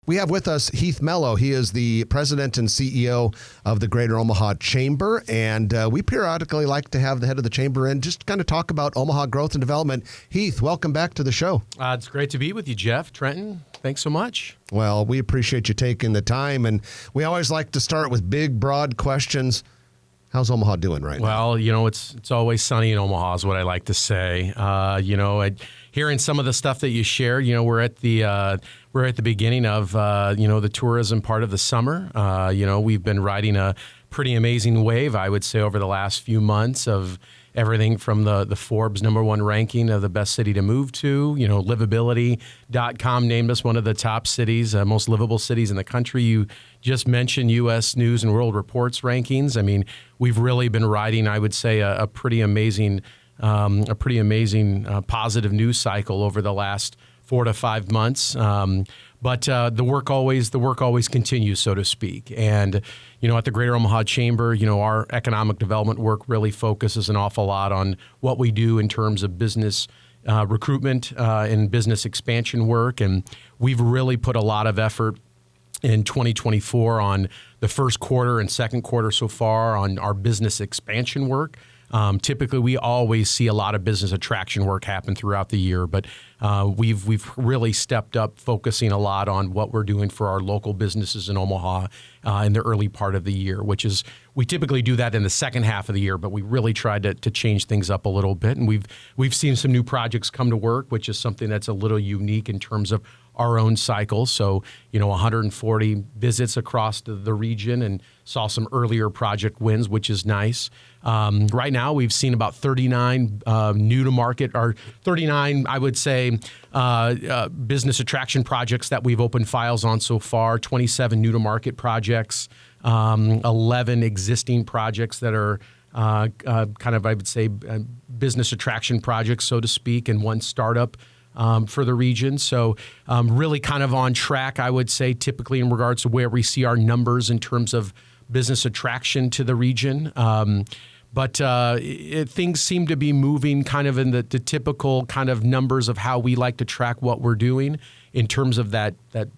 We have with us Heath Mello. He is the president and CEO of the Greater Omaha Chamber, and we periodically like to have the head of the chamber in just kind of talk about Omaha growth and development. Heath, welcome back to the show. It's great to be with you, Jeff. Trenton, thanks so much. Well, we appreciate you taking the time, and we always like to start with big, broad questions. How's Omaha doing right now? Well, it's always sunny in Omaha is what I like to say. Hearing some of the stuff that you shared, we're at the beginning of the tourism part of the summer. We've been riding a pretty amazing wave, I would say, over the last few months of everything from the Forbes #1 ranking of the best city to move to. Livability.com named us one of the top cities, most livable cities in the country. You just mentioned U.S. News and World Report's rankings. I mean, we've really been riding, I would say, a pretty amazing positive news cycle over the last 4 to 5 months. But the work always continues, so to speak. And, at the Greater Omaha Chamber, our economic development work really focuses an awful lot on what we do in terms of business recruitment and business expansion work. And we've really put a lot of effort in 2024 on the first quarter and second quarter so far on our business expansion work. Typically, we always see a lot of business attraction work happen throughout the year, but we've really stepped up, focusing a lot on what we're doing for our local businesses in Omaha in the early part of the year, which is we typically do that in the second half of the year, but we really tried to change things up a little bit, and we've seen some new projects come to work, which is something that's a little unique in terms of our own cycle. So, 140 visits across the region and saw some earlier project wins, which is nice. Right now, we've seen about 39 new to market, or 39, I would say, business attraction projects that we've opened files on so far, 27 new to market projects, 11 existing projects that are kind of, I would say, business attraction projects, so to speak, and one startup for the region. So really kind of on track, I would say, typically in regards to where we see our numbers in terms of business attraction to the region. But things seem to be moving kind of in the typical kind of numbers of how we like to track what we're doing in terms of that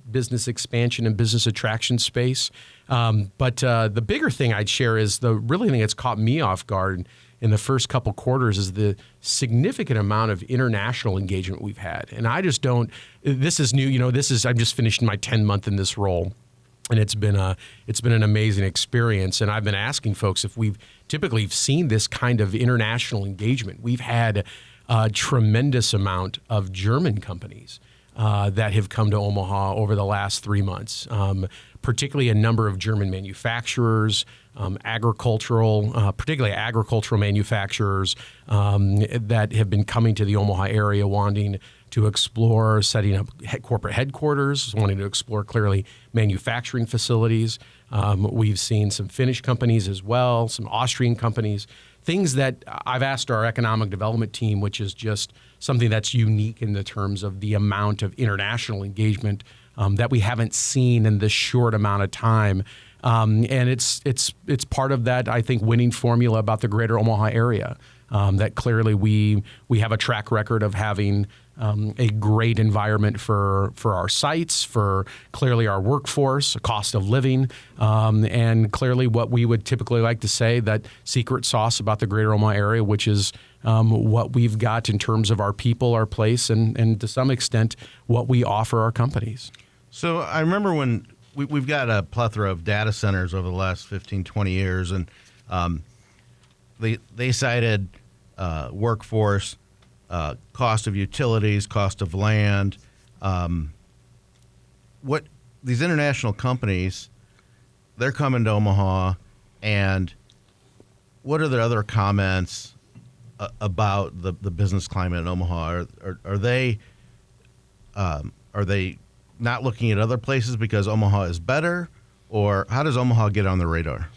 business expansion and business attraction space. But the bigger thing I'd share is the really thing that's caught me off guard in the first couple quarters is the significant amount of international engagement we've had. And I just don't, this is new, I'm just finishing my 10th month in this role. And it's been an amazing experience. And I've been asking folks if we've typically seen this kind of international engagement. We've had a tremendous amount of German companies that have come to Omaha over the last 3 months, particularly a number of German manufacturers, particularly agricultural manufacturers that have been coming to the Omaha area wanting to explore setting up corporate headquarters, wanting to explore clearly manufacturing facilities. We've seen some Finnish companies as well, some Austrian companies, things that I've asked our economic development team, which is just something that's unique in the terms of the amount of international engagement that we haven't seen in this short amount of time. And it's part of that, I think, winning formula about the Greater Omaha area, that clearly we have a track record of having a great environment for our sites, for clearly our workforce, cost of living, and clearly what we would typically like to say, that secret sauce about the Greater Omaha area, which is what we've got in terms of our people, our place, and to some extent what we offer our companies. So I remember when we've got a plethora of data centers over the last 15, 20 years, and they cited workforce, cost of utilities, cost of land. What these international companies, they're coming to Omaha, and what are the other comments about the business climate in Omaha? Are they not looking at other places because Omaha is better, or how does Omaha get on the radar?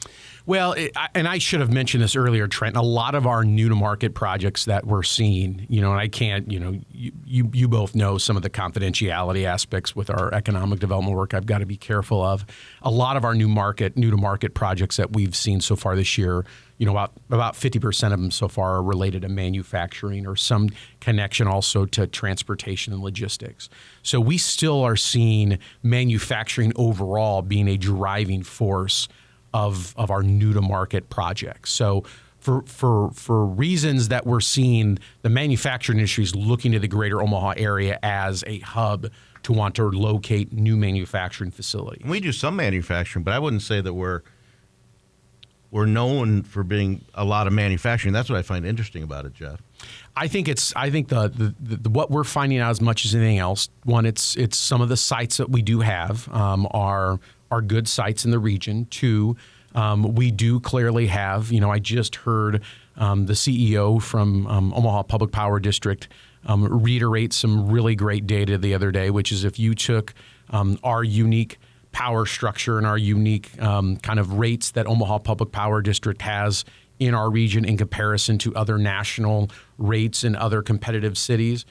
Well, and I should have mentioned this earlier, Trent. A lot of our new to market projects that we're seeing, and I can't, you both know some of the confidentiality aspects with our economic development work. I've got to be careful of. A lot of our new to market projects that we've seen so far this year, about 50% of them so far are related to manufacturing or some connection also to transportation and logistics. So we still are seeing manufacturing overall being a driving force of our new to market projects. So for reasons that we're seeing, the manufacturing industry is looking to the greater Omaha area as a hub to want to locate new manufacturing facilities. We do some manufacturing, but I wouldn't say that we're known for being a lot of manufacturing. That's what I find interesting about it, Jeff. I think the what we're finding out as much as anything else. One, it's some of the sites that we do have are good sites in the region. Two, we do clearly have. I just heard the CEO from Omaha Public Power District reiterate some really great data the other day, which is if you took our unique power structure and our unique kind of rates that Omaha Public Power District has in our region in comparison to other national rates in other competitive cities,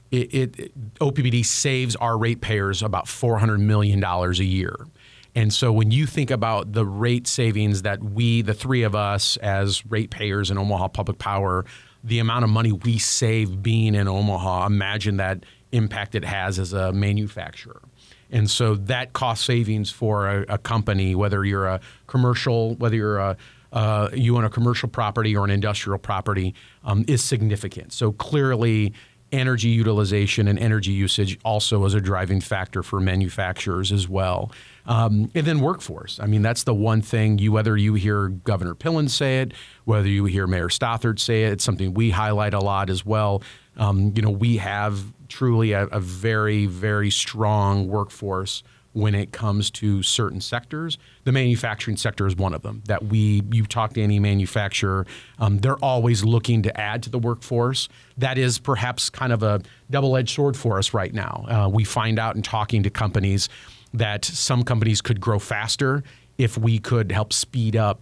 OPPD saves our ratepayers about $400 million a year. And so when you think about the rate savings that we, the three of us as ratepayers in Omaha Public Power, the amount of money we save being in Omaha, imagine that impact it has as a manufacturer. And so that cost savings for a company, whether you're a commercial, whether you're you own a commercial property or an industrial property, is significant. So clearly, energy utilization and energy usage also is a driving factor for manufacturers as well. And then workforce. I mean, that's the one thing, whether you hear Governor Pillen say it, whether you hear Mayor Stothert say it, it's something we highlight a lot as well. We have truly a very, very strong workforce when it comes to certain sectors. The manufacturing sector is one of them. You talk to any manufacturer, they're always looking to add to the workforce. That is perhaps kind of a double-edged sword for us right now. We find out in talking to companies that some companies could grow faster if we could help speed up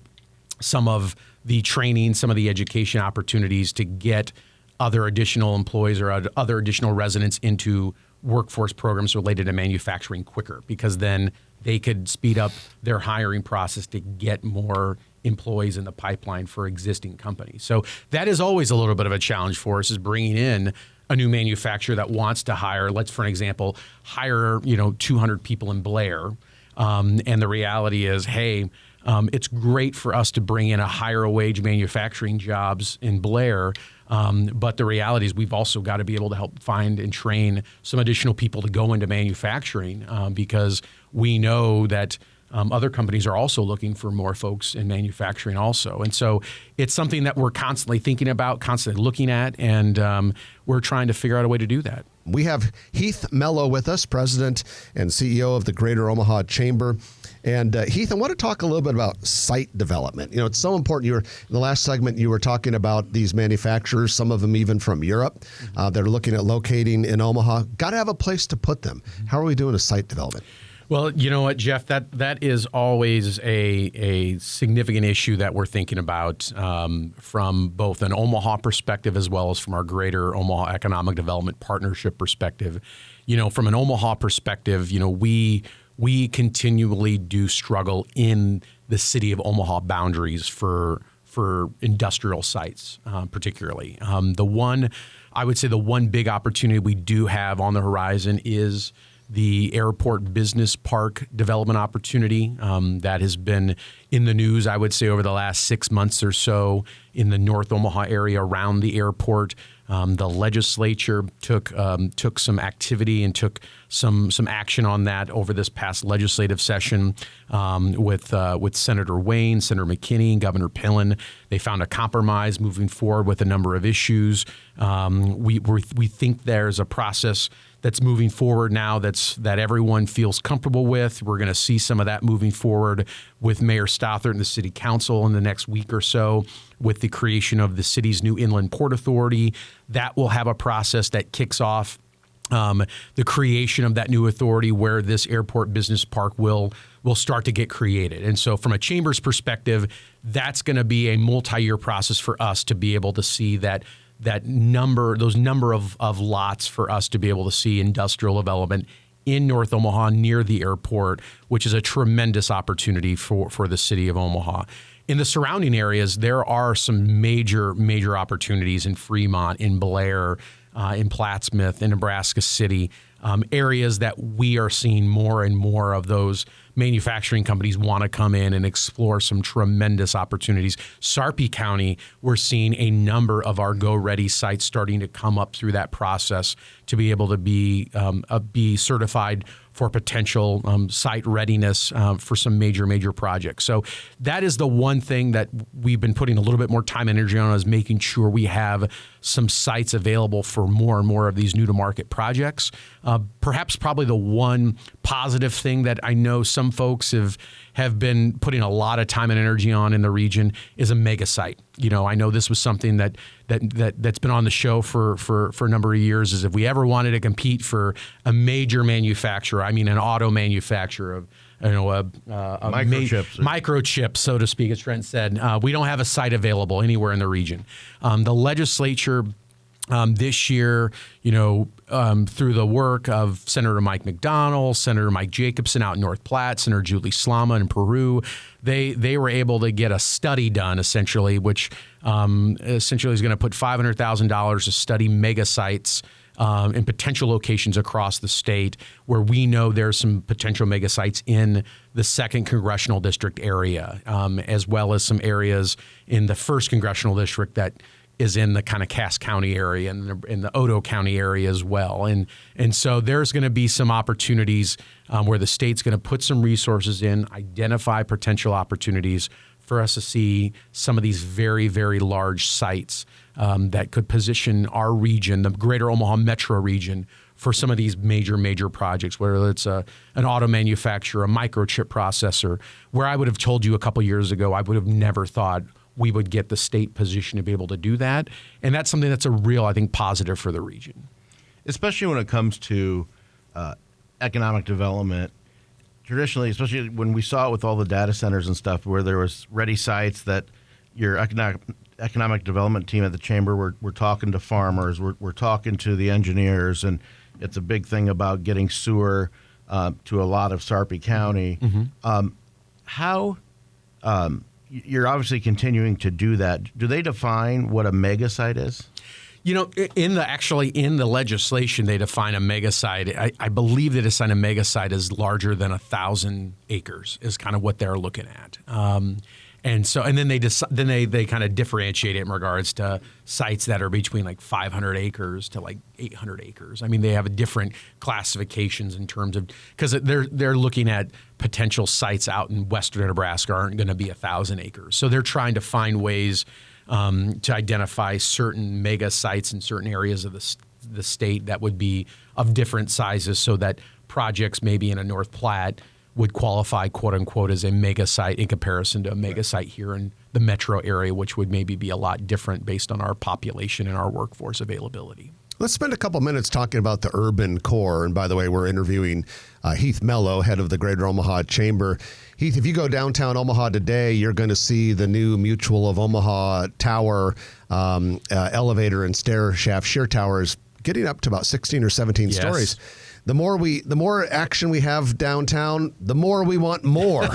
some of the training, some of the education opportunities to get other additional employees or other additional residents into workforce programs related to manufacturing quicker, because then they could speed up their hiring process to get more employees in the pipeline for existing companies. So that is always a little bit of a challenge for us, is bringing in a new manufacturer that wants to hire, for an example, hire 200 people in Blair. And the reality is, hey, it's great for us to bring in a higher wage manufacturing jobs in Blair. But the reality is we've also got to be able to help find and train some additional people to go into manufacturing because we know that other companies are also looking for more folks in manufacturing also. And so it's something that we're constantly thinking about, constantly looking at, and we're trying to figure out a way to do that. We have Heath Mello with us, President and CEO of the Greater Omaha Chamber. And Heath, I want to talk a little bit about site development. It's so important. In the last segment, you were talking about these manufacturers, some of them even from Europe, that are looking at locating in Omaha. Got to have a place to put them. How are we doing with site development? Well, you know what, Jeff, that is always a significant issue that we're thinking about from both an Omaha perspective as well as from our Greater Omaha Economic Development Partnership perspective. From an Omaha perspective, we continually do struggle in the city of Omaha boundaries for industrial sites, particularly. I would say the one big opportunity we do have on the horizon is the airport business park development opportunity that has been in the news, I would say, over the last 6 months or so in the North Omaha area around the airport. The legislature took some activity and took some action on that over this past legislative session with Senator Wayne, Senator McKinney, and Governor Pillen. They found a compromise moving forward with a number of issues. We think there's a process that's moving forward now that everyone feels comfortable with. We're going to see some of that moving forward with Mayor Stothert and the City Council in the next week or so with the creation of the city's new Inland Port Authority. That will have a process that kicks off the creation of that new authority where this airport business park will start to get created. And so from a chamber's perspective, that's going to be a multi-year process for us to be able to see those number of lots for us to be able to see industrial development in North Omaha near the airport, which is a tremendous opportunity for the city of Omaha. In the surrounding areas, there are some major opportunities in Fremont, in Blair, in Plattsmouth, in Nebraska City, areas that we are seeing more and more of those manufacturing companies want to come in and explore some tremendous opportunities. Sarpy County, we're seeing a number of our go-ready sites starting to come up through that process to be able to be certified for potential site readiness for some major projects. So that is the one thing that we've been putting a little bit more time and energy on, is making sure we have some sites available for more and more of these new to market projects. Perhaps probably the one positive thing that I know some folks have been putting a lot of time and energy on in the region is a mega site. I know this was something that's been on the show for a number of years, is if we ever wanted to compete for a major manufacturer, I mean an auto manufacturer of microchips, so to speak, as Trent said, we don't have a site available anywhere in the region. The legislature this year, through the work of Senator Mike McDonnell, Senator Mike Jacobson out in North Platte, Senator Julie Slama in Peru, they were able to get a study done, essentially, which essentially is going to put $500,000 to study mega sites in potential locations across the state where we know there's some potential mega sites in the 2nd Congressional District area, as well as some areas in the 1st Congressional District that is in the kind of Cass County area and in the Otoe County area as well. And so there's going to be some opportunities where the state's going to put some resources in, identify potential opportunities for us to see some of these very large sites that could position our region, the greater Omaha metro region, for some of these major projects, whether it's an auto manufacturer, a microchip processor, where I would have told you a couple years ago, I would have never thought we would get the state position to be able to do that. And that's something that's a real, I think, positive for the region. Especially when it comes to economic development. Traditionally, especially when we saw it with all the data centers and stuff, where there was ready sites that your economic development team at the chamber were talking to farmers, we're talking to the engineers, and it's a big thing about getting sewer to a lot of Sarpy County. How you're obviously continuing to do that. Do they define what a mega site is? In the legislation, they define a mega site. I believe they define a mega site as larger than 1,000 acres is kind of what they're looking at. And then they kind of differentiate it in regards to sites that are between like 500 acres to like 800 acres. I mean, they have different classifications in terms of, because they're looking at potential sites out in western Nebraska aren't going to be 1,000 acres. So they're trying to find ways to identify certain mega sites in certain areas of the state that would be of different sizes, so that projects maybe in a North Platte would qualify, quote unquote, as a mega site in comparison to a mega site here in the metro area, which would maybe be a lot different based on our population and our workforce availability. Let's spend a couple minutes talking about the urban core. And by the way, we're interviewing Heath Mello, head of the Greater Omaha Chamber. Heath, if you go downtown Omaha today, you're going to see the new Mutual of Omaha Tower, elevator and stair shaft sheer towers getting up to about 16 or 17 stories. The more action we have downtown, the more we want more.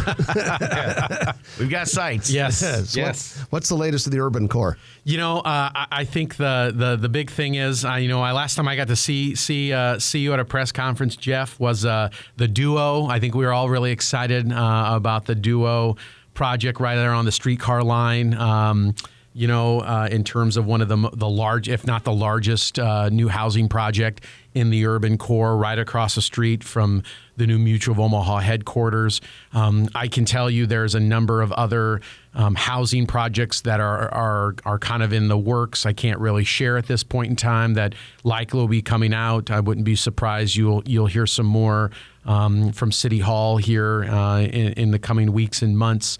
We've got sites. Yes. What's the latest of the urban core? I think the big thing is, last time I got to see you at a press conference, Jeff, was the Duo. I think we were all really excited about the Duo project right there on the streetcar line. In terms of one of the large, if not the largest, new housing project in the urban core, right across the street from the new Mutual of Omaha headquarters. I can tell you there's a number of other housing projects that are kind of in the works. I can't really share at this point in time that likely will be coming out. I wouldn't be surprised you'll hear some more from City Hall here in the coming weeks and months.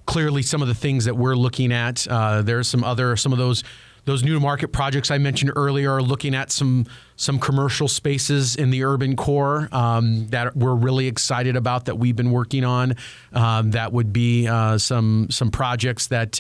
Clearly, some of the things that we're looking at, there's some of those those new market projects I mentioned earlier are looking at some commercial spaces in the urban core that we're really excited about that we've been working on. That would be some projects that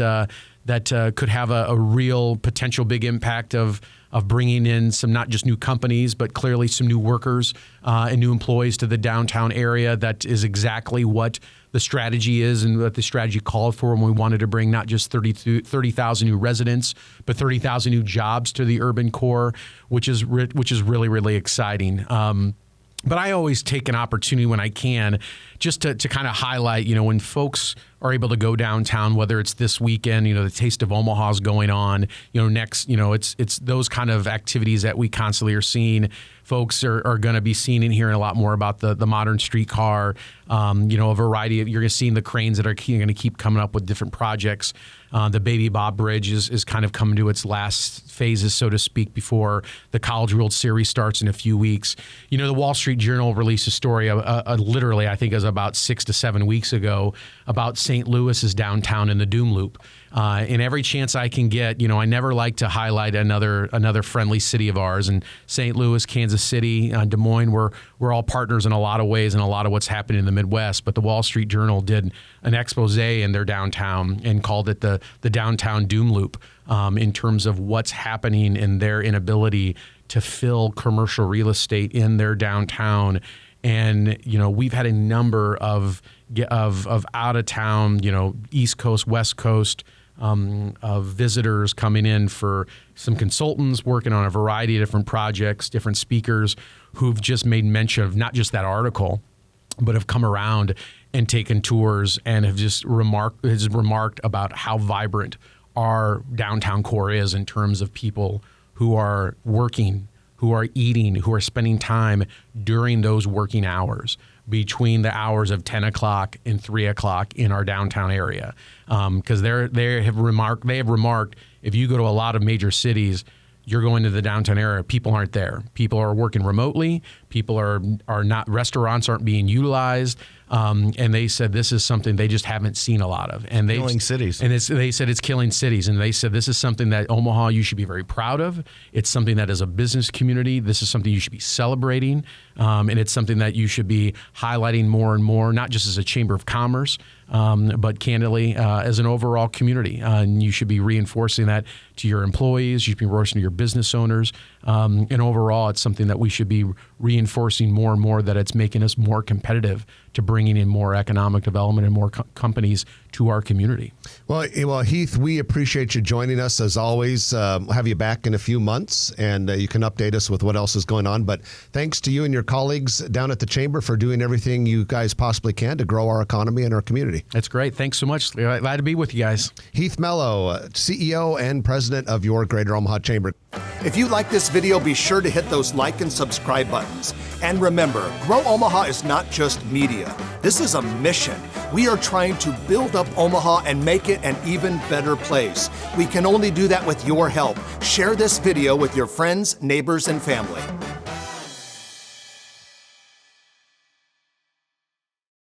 could have a real potential big impact of bringing in some not just new companies, but clearly some new workers and new employees to the downtown area. That is exactly what the strategy is and what the strategy called for when we wanted to bring not just 30,000 new residents, but 30,000 new jobs to the urban core, which is really, really exciting. But I always take an opportunity when I can just to kind of highlight, when folks are able to go downtown, whether it's this weekend, the Taste of Omaha is going on, next, it's those kind of activities that we constantly are seeing. Folks are going to be seeing and hearing a lot more about the modern streetcar, a variety of, you're going to see the cranes that are going to keep coming up with different projects. The Baby Bob Bridge is kind of coming to its last phases, so to speak, before the College World Series starts in a few weeks. The Wall Street Journal released a story, literally, I think it was about 6 to 7 weeks ago, about St. Louis's downtown in the Doom Loop. And every chance I can get, I never like to highlight another friendly city of ours. And St. Louis, Kansas City, Des Moines, we're all partners in a lot of ways and a lot of what's happening in the Midwest. But the Wall Street Journal did an expose in their downtown and called it the downtown Doom Loop in terms of what's happening in their inability to fill commercial real estate in their downtown. And, we've had a number of out of town, East Coast, West Coast, of visitors coming in for some consultants working on a variety of different projects, different speakers who've just made mention of not just that article, but have come around and taken tours and have just remarked about how vibrant our downtown core is in terms of people who are working, who are eating, who are spending time during those working hours between the hours of 10 o'clock and 3 o'clock in our downtown area. Because they have remarked, if you go to a lot of major cities, you're going to the downtown area, people aren't there. People are working remotely. People are not, restaurants aren't being utilized. And they said this is something they just haven't seen a lot of. And killing cities. And they said it's killing cities. And they said this is something that Omaha, you should be very proud of. It's something that as a business community, this is something you should be celebrating. And it's something that you should be highlighting more and more, not just as a chamber of commerce, but candidly as an overall community. And you should be reinforcing that to your employees. You should be reinforcing to your business owners. And overall, it's something that we should be reinforcing more and more, that it's making us more competitive to bringing in more economic development and more companies to our community. Well, Heath, we appreciate you joining us as always. We'll have you back in a few months, and you can update us with what else is going on. But thanks to you and your colleagues down at the Chamber for doing everything you guys possibly can to grow our economy and our community. That's great. Thanks so much. Glad to be with you guys. Heath Mello, CEO and President of your Greater Omaha Chamber. If you like this video, be sure to hit those like and subscribe buttons. And remember, Grow Omaha is not just media. This is a mission. We are trying to build up Omaha and make it an even better place. We can only do that with your help. Share this video with your friends, neighbors, and family.